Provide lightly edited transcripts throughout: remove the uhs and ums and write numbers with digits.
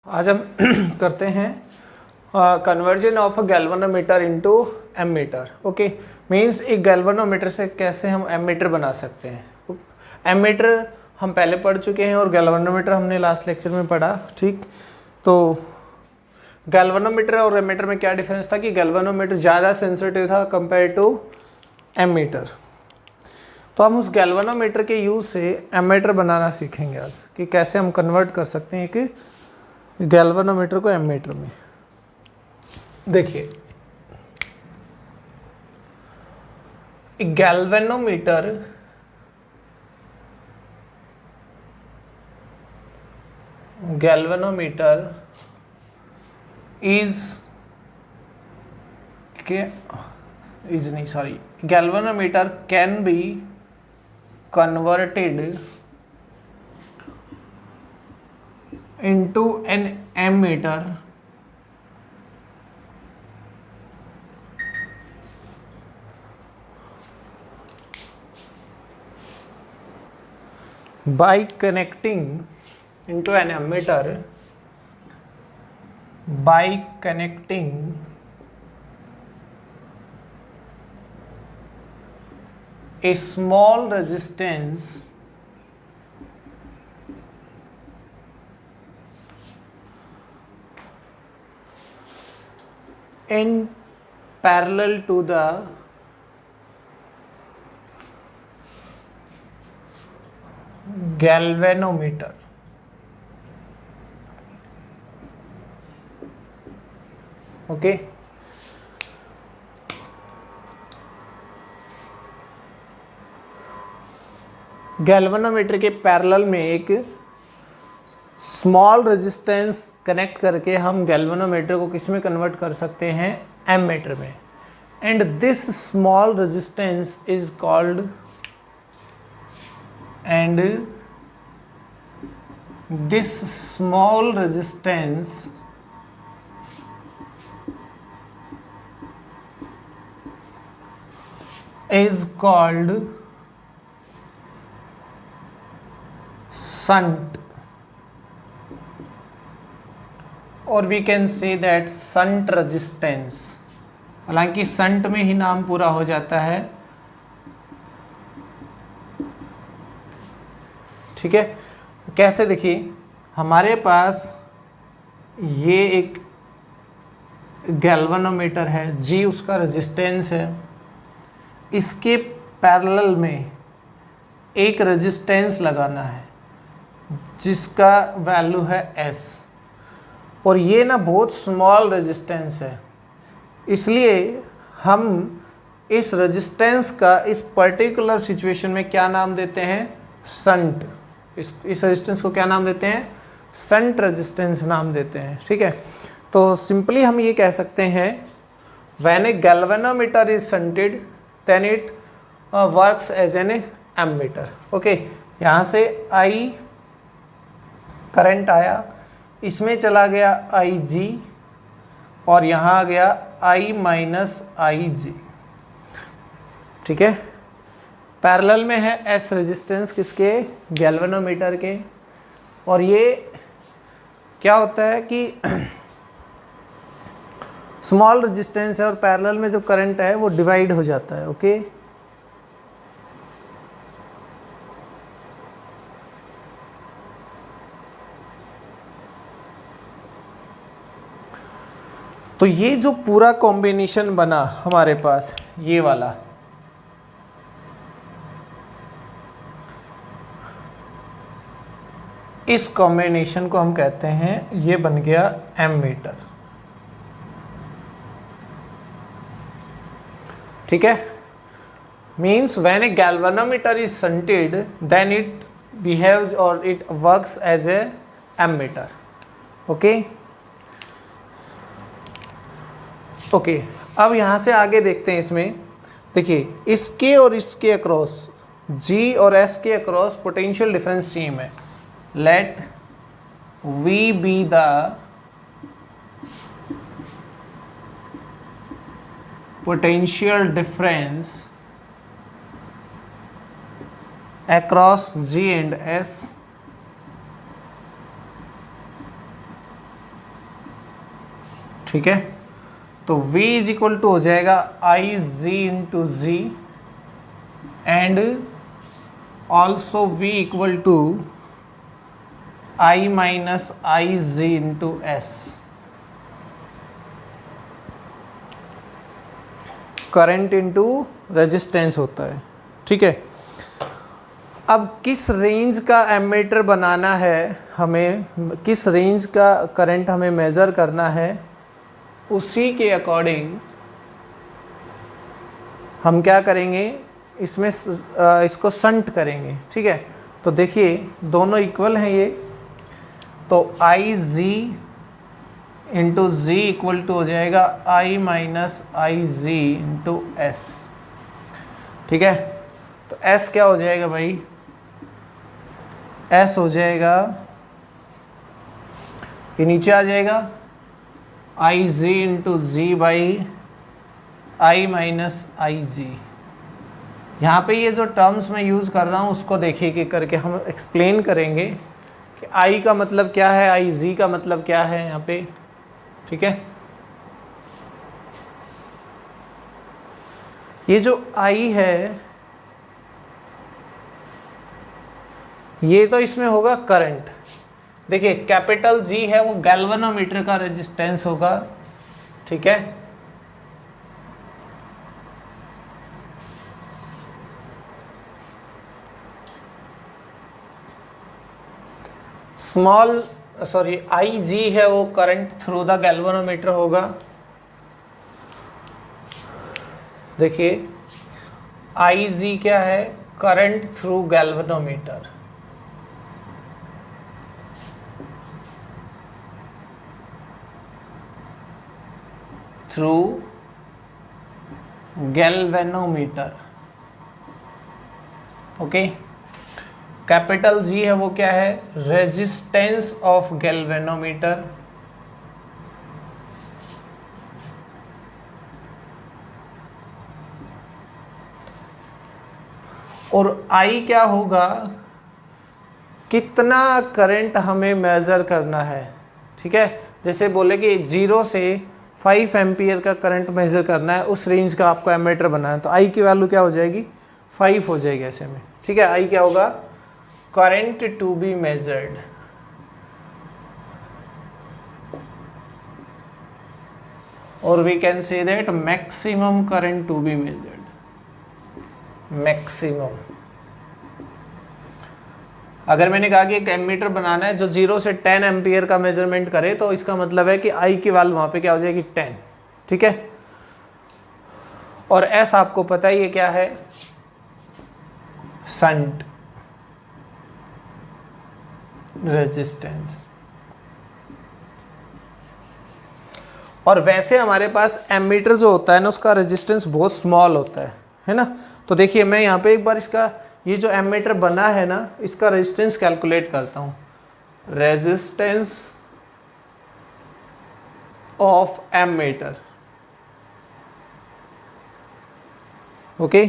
आज हम करते हैं conversion of a galvanometer into ammeter. Okay, means एक गैल्वेनोमीटर से कैसे हम एमीटर बना सकते हैं। एमीटर हम पहले पढ़ चुके हैं और गैल्वेनोमीटर हमने लास्ट लेक्चर में पढ़ा। ठीक, तो गैल्वेनोमीटर और एमीटर में क्या डिफरेंस था कि गैल्वेनोमीटर ज़्यादा सेंसिटिव था कंपेयर टू एमीटर। तो हम उस गैल्वेनोमीटर के यूज़ से एमीटर बनाना सीखेंगे आज कि कैसे हम कन्वर्ट कर सकते हैं कि गैल्वेनोमीटर को एमीटर में। देखिए, galvanometer galvanometer can be converted into an ammeter by connecting into an ammeter by connecting a small resistance in parallel to the galvanometer। Okay, galvanometer के पैरेलल में एक स्मॉल रेजिस्टेंस कनेक्ट करके हम galvanometer को किस में कन्वर्ट कर सकते हैं, एमीटर में। And this small resistance is called shunt, और we can say that shunt resistance. हालांकि शंट में ही नाम पूरा हो जाता है। ठीक है, कैसे? देखिए, हमारे पास ये एक गैल्वेनोमीटर है, जी उसका रेजिस्टेंस है। इसके पैरेलल में एक रेजिस्टेंस लगाना है जिसका वैल्यू है एस, और ये ना बहुत स्मॉल रेजिस्टेंस है, इसलिए हम इस रेजिस्टेंस का इस पर्टिकुलर सिचुएशन में क्या नाम देते हैं, शंट। इस रेजिस्टेंस को क्या नाम देते हैं, शंट रेजिस्टेंस नाम देते हैं। ठीक है, तो सिंपली हम ये कह सकते हैं when a galvanometer is shunted then it works as an ammeter. Okay, यहाँ से आई करंट आया, इसमें चला गया आई जी, और यहाँ आ गया आई माइनस आई जी। ठीक है, पैरेलल में है एस रेजिस्टेंस किसके, गैल्वेनोमीटर के। और ये क्या होता है कि स्मॉल रेजिस्टेंस है और पैरेलल में जो करंट है वो डिवाइड हो जाता है। ओके, तो ये जो पूरा कॉम्बिनेशन बना हमारे पास, ये वाला, इस कॉम्बिनेशन को हम कहते हैं, ये बन गया एमीटर। ठीक है, means when a galvanometer is shunted then it behaves और it works as a ammeter. Okay okay, अब यहाँ से आगे देखते हैं। इसमें देखिए, इसके और इसके अक्रॉस, जी और एस के अक्रॉस पोटेंशियल डिफरेंस सेम है। Let V be the potential difference across G and S ठीक है, तो V इज इक्वल टू हो जाएगा I G into G and also V equal to I minus I G into S. Current into resistance होता है, ठीक है। अब किस रेंज का एमीटर बनाना है हमें, किस रेंज का करंट हमें मेज़र करना है, उसी के अकॉर्डिंग हम क्या करेंगे, इसमें इसको शंट करेंगे, ठीक है। तो देखिए दोनों इक्वल हैं ये, तो आई G into ji equal to हो जाएगा आई minus I G into S, ठीक है। तो एस क्या हो जाएगा भाई, एस हो जाएगा, ये नीचे आ जाएगा I G into G by I minus I G. यहाँ पे ये जो टर्म्स मैं यूज़ कर रहा हूँ उसको देखिए कि करके हम एक्सप्लेन करेंगे कि आई का मतलब क्या है, आई जी का मतलब क्या है यहाँ पे, ठीक है। ये जो आई है ये तो इसमें होगा करंट। देखिए कैपिटल जी है वो गैल्वेनोमीटर का रेजिस्टेंस होगा, ठीक है। स्मॉल आई जी है वो करंट थ्रू द गैल्वेनोमीटर होगा। देखिए आई जी क्या है, current through galvanometer, through galvanometer, okay. Capital G है वो क्या है, रेजिस्टेंस ऑफ गैल्वेनोमीटर, और आई क्या होगा, कितना करंट हमें मेजर करना है, ठीक है। जैसे बोले कि 0 से 5 एम्पियर का करंट मेजर करना है, उस रेंज का आपको एमीटर बनाना है, तो आई की वैल्यू क्या हो जाएगी, 5 हो जाएगी ऐसे में, ठीक है। आई क्या होगा, करंट टू बी मेजर्ड, और we can say that maximum current to be measured, maximum. अगर मैंने कहा कि एक एमीटर बनाना है जो 0 से 10 एम्पियर का मेजरमेंट करे, तो इसका मतलब है कि आई की वैल्यू वहां पे क्या हो जाएगी, 10, ठीक है। और एस आपको पता ही है क्या है, शंट रेजिस्टेंस। और वैसे हमारे पास एमीटर जो होता है ना उसका रेजिस्टेंस बहुत स्मॉल होता है ना। तो देखिए मैं यहाँ पे एक बार इसका ये जो एमीटर बना है ना इसका रेजिस्टेंस कैलकुलेट करता हूँ, resistance of ammeter, okay.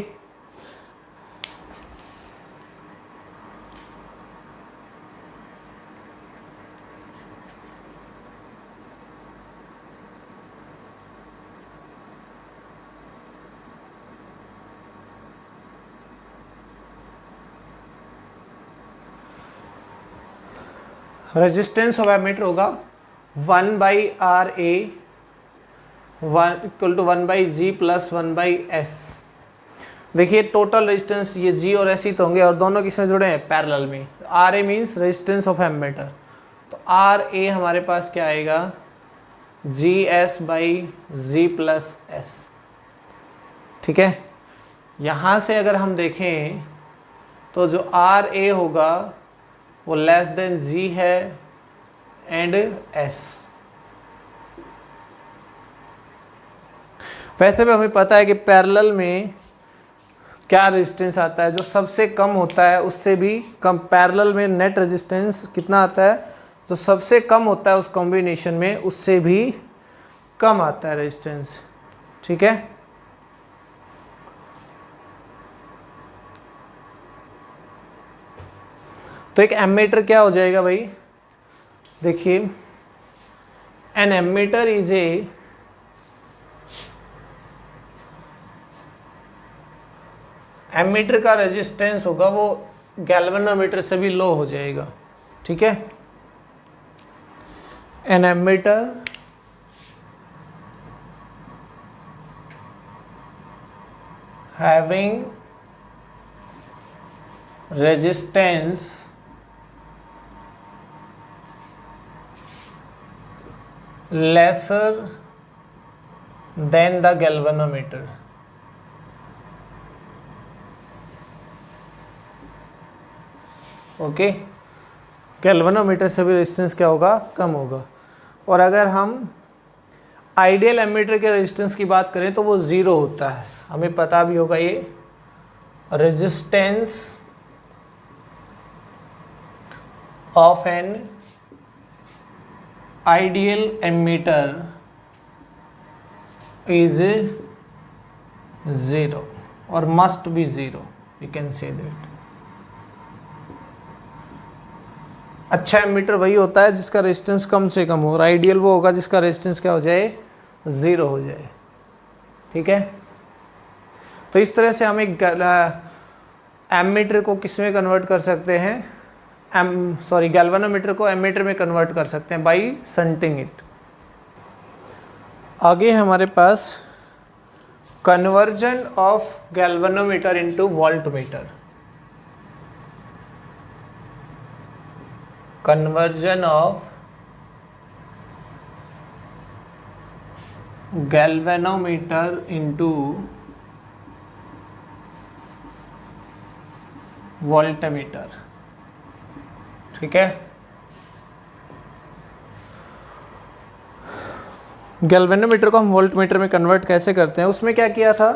Resistance of ammeter होगा 1 by R A equal to 1 by G plus 1 by S. देखिए टोटल रेजिस्टेंस ये जी और एस ही तो होंगे, और दोनों किसमें जुड़े हैं, पैरेलल में। R A means resistance of ammeter, तो आर ए हमारे पास क्या आएगा, G S by G plus S, ठीक है। यहाँ से अगर हम देखें तो जो आर ए होगा वो लेस देन जी है एंड एस। वैसे भी हमें पता है कि पैरेलल में क्या रेजिस्टेंस आता है, जो सबसे कम होता है उससे भी कम। पैरेलल में नेट रेजिस्टेंस कितना आता है, जो सबसे कम होता है उस कॉम्बिनेशन में उससे भी कम आता है रेजिस्टेंस, ठीक है। तो एक एमीटर क्या हो जाएगा भाई, देखिए an ammeter is a ammeter का रेजिस्टेंस होगा वो गैल्वेनोमीटर से भी लो हो जाएगा, ठीक है। An ammeter having resistance lesser than the galvanometer, okay. Galvanometer से भी रेजिस्टेंस क्या होगा, कम होगा। और अगर हम आइडियल एमीटर के रेजिस्टेंस की बात करें तो वो ज़ीरो होता है, हमें पता भी होगा ये। Resistance of an ideal ammeter is zero और must be zero, you can say that. अच्छा एमीटर वही होता है जिसका रेजिस्टेंस कम से कम हो, और आइडियल वो होगा जिसका रेजिस्टेंस क्या हो जाए, ज़ीरो हो जाए, ठीक है। तो इस तरह से हम एक एमीटर को किस में कन्वर्ट कर सकते हैं, गैल्वेनोमीटर को एमीटर में कन्वर्ट कर सकते हैं बाई शंटिंग इट। आगे हमारे पास conversion of galvanometer into voltmeter. Conversion of galvanometer into voltmeter, ठीक है। गैल्वेनोमीटर को हम वोल्टमीटर में कन्वर्ट कैसे करते हैं, उसमें क्या किया था,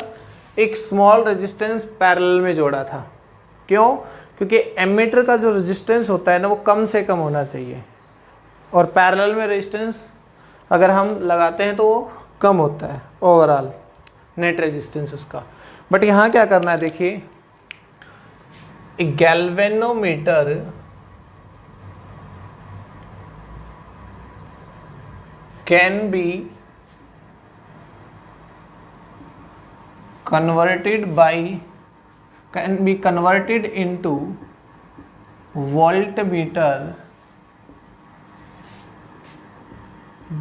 एक स्मॉल रेजिस्टेंस पैरेलल में जोड़ा था। क्यों? क्योंकि एमीटर का जो रेजिस्टेंस होता है ना वो कम से कम होना चाहिए, और पैरेलल में रेजिस्टेंस अगर हम लगाते हैं तो वो कम होता है ओवरऑल नेट रेजिस्टेंस उसका। बट यहाँ क्या करना है, देखिए, एक galvanometer can be converted into voltmeter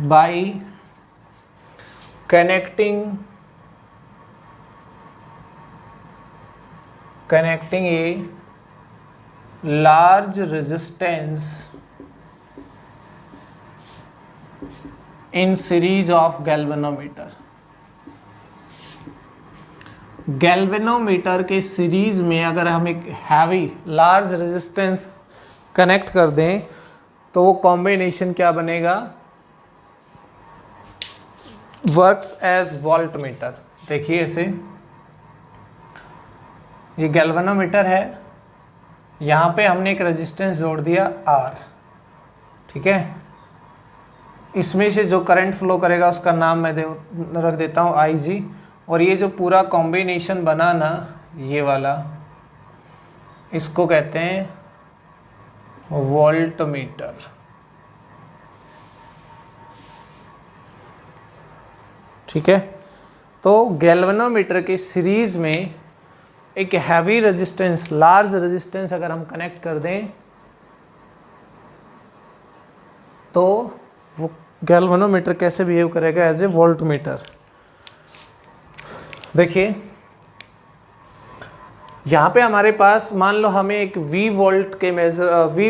by connecting a large resistance in series of galvanometer। Galvanometer के सीरीज में अगर हम एक हैवी लार्ज रेजिस्टेंस कनेक्ट कर दें तो वो कॉम्बिनेशन क्या बनेगा, वर्क्स एज वोल्टमीटर। देखिए ऐसे, ये गैल्वेनोमीटर है, यहाँ पे हमने एक रेजिस्टेंस जोड़ दिया R, ठीक है। इसमें से जो करंट फ्लो करेगा उसका नाम मैं रख देता हूँ IG, और ये जो पूरा कॉम्बिनेशन बना ना ये वाला, इसको कहते हैं वोल्टमीटर, ठीक है। तो गैल्वेनोमीटर के सीरीज में एक हैवी रेजिस्टेंस, लार्ज रेजिस्टेंस अगर हम कनेक्ट कर दें तो वो गैल्वेनोमीटर कैसे बिहेव करेगा, एज ए वोल्टमीटर। देखिए यहाँ पे हमारे पास, मान लो हमें एक V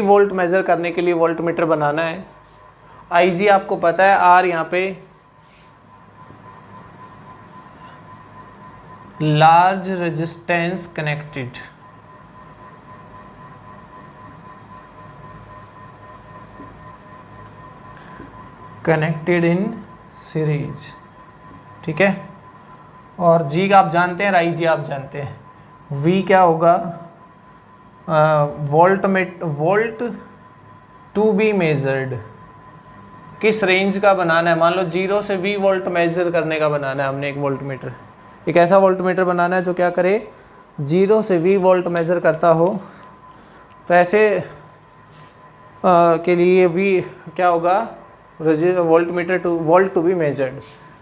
वोल्ट मेजर करने के लिए वोल्टमीटर बनाना है। IG आपको पता है, R यहाँ पे large resistance connected, connected in series, ठीक है। और G आप जानते हैं, IG आप जानते हैं। V क्या होगा, वोल्ट टू बी मेजर्ड, किस रेंज का बनाना है। मान लो 0 से V वोल्ट मेजर करने का बनाना है हमने एक वोल्टमीटर, एक ऐसा वोल्टमीटर बनाना है जो क्या करे, 0 से V वोल्ट मेजर करता हो। तो ऐसे के लिए V क्या होगा, voltmeter to volt to be measured.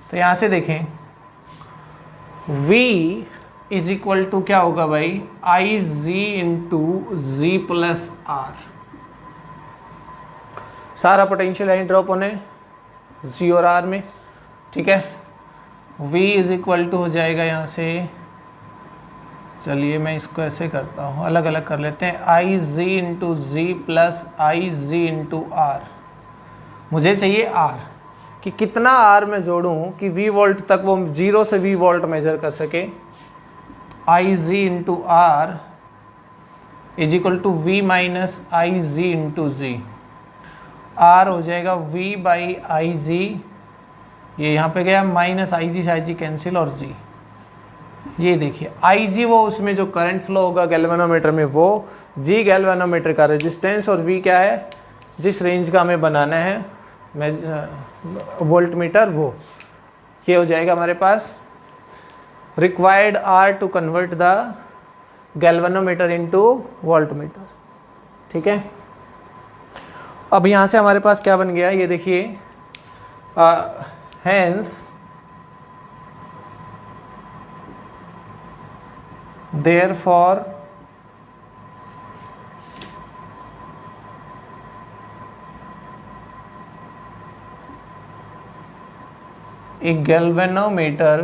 तो यहाँ से देखें V इज इक्वल टू क्या होगा भाई, आई G into G plus are. सारा पोटेंशियल लाइन ड्रॉप होने जी और आर में, ठीक है। V इज इक्वल टू हो जाएगा यहाँ से, चलिए मैं इसको ऐसे करता हूँ, अलग अलग कर लेते हैं, I G into G plus I G into R. मुझे चाहिए आर, कि कितना आर मैं जोड़ूं कि V वोल्ट तक वो 0 से V वोल्ट मेजर कर सके। I G into R is equal to V minus I G into G. R हो जाएगा V बाई आई जी, ये यहाँ पे गया माइनस आई जी कैंसिल और जी। ये देखिए आई जी वो उसमें जो करंट फ्लो होगा गैल्वेनोमीटर में, वो जी गैल्वेनोमीटर का रेजिस्टेंस, और V क्या है जिस रेंज का हमें बनाना है वोल्ट मीटर, वो ये हो जाएगा हमारे पास required R to convert the galvanometer into voltmeter, ठीक है। अब यहाँ से हमारे पास क्या बन गया, ये देखिए, hence therefore a galvanometer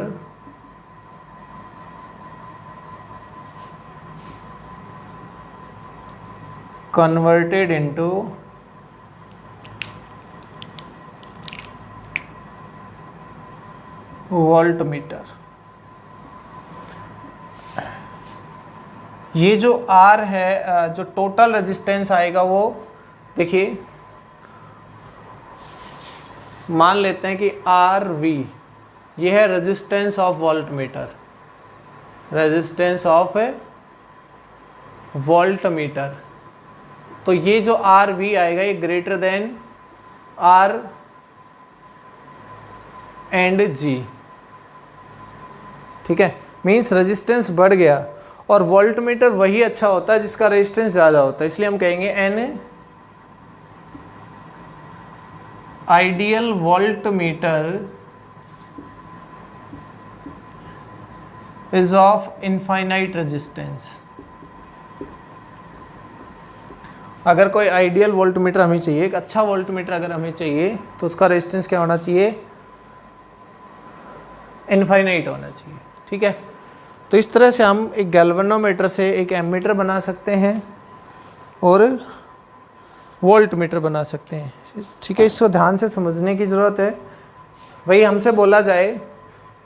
converted into voltmeter। ये जो R है, जो टोटल रेजिस्टेंस आएगा वो देखिए, मान लेते हैं कि आर वी ये है resistance of volt meter, resistance of volt meter. तो ये जो आर वी आएगा ये ग्रेटर देन आर एंड जी, ठीक है। मीन्स रेजिस्टेंस बढ़ गया, और वोल्ट मीटर वही अच्छा होता है जिसका रेजिस्टेंस ज़्यादा होता है, इसलिए हम कहेंगे an ideal volt meter is of infinite resistance. अगर कोई आइडियल वोल्ट मीटर हमें चाहिए, एक अच्छा वोल्ट मीटर अगर हमें चाहिए, तो उसका रेजिस्टेंस क्या होना चाहिए, इनफाइनाइट होना चाहिए, ठीक है। तो इस तरह से हम एक गैल्वेनोमीटर से एक एमीटर बना सकते हैं और वोल्ट मीटर बना सकते हैं, ठीक है। इसको ध्यान से समझने की ज़रूरत है। वही हमसे बोला जाए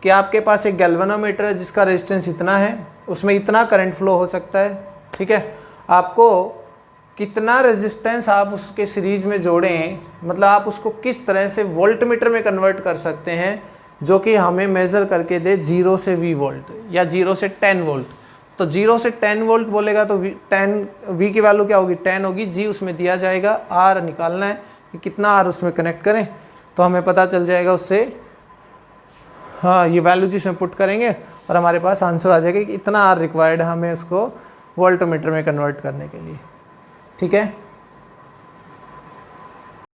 कि आपके पास एक गैल्वेनोमीटर है जिसका रेजिस्टेंस इतना है, उसमें इतना करंट फ्लो हो सकता है, ठीक है। आपको कितना रेजिस्टेंस आप उसके सीरीज़ में जोड़ें, मतलब आप उसको किस तरह से वोल्ट मीटर में कन्वर्ट कर सकते हैं जो कि हमें मेज़र करके दे 0 से V वोल्ट या 0 से 10 वोल्ट। तो 0 से 10 वोल्ट बोलेगा तो V की वैल्यू क्या होगी, 10 होगी। G उसमें दिया जाएगा, R निकालना है कि कितना R उसमें कनेक्ट करें, तो हमें पता चल जाएगा उससे, हाँ ये वैल्यू जिसमें पुट करेंगे और हमारे पास आंसर आ जाएगा कि इतना R रिक्वायर्ड है हमें उसको वोल्ट मीटर में कन्वर्ट करने के लिए, ठीक है।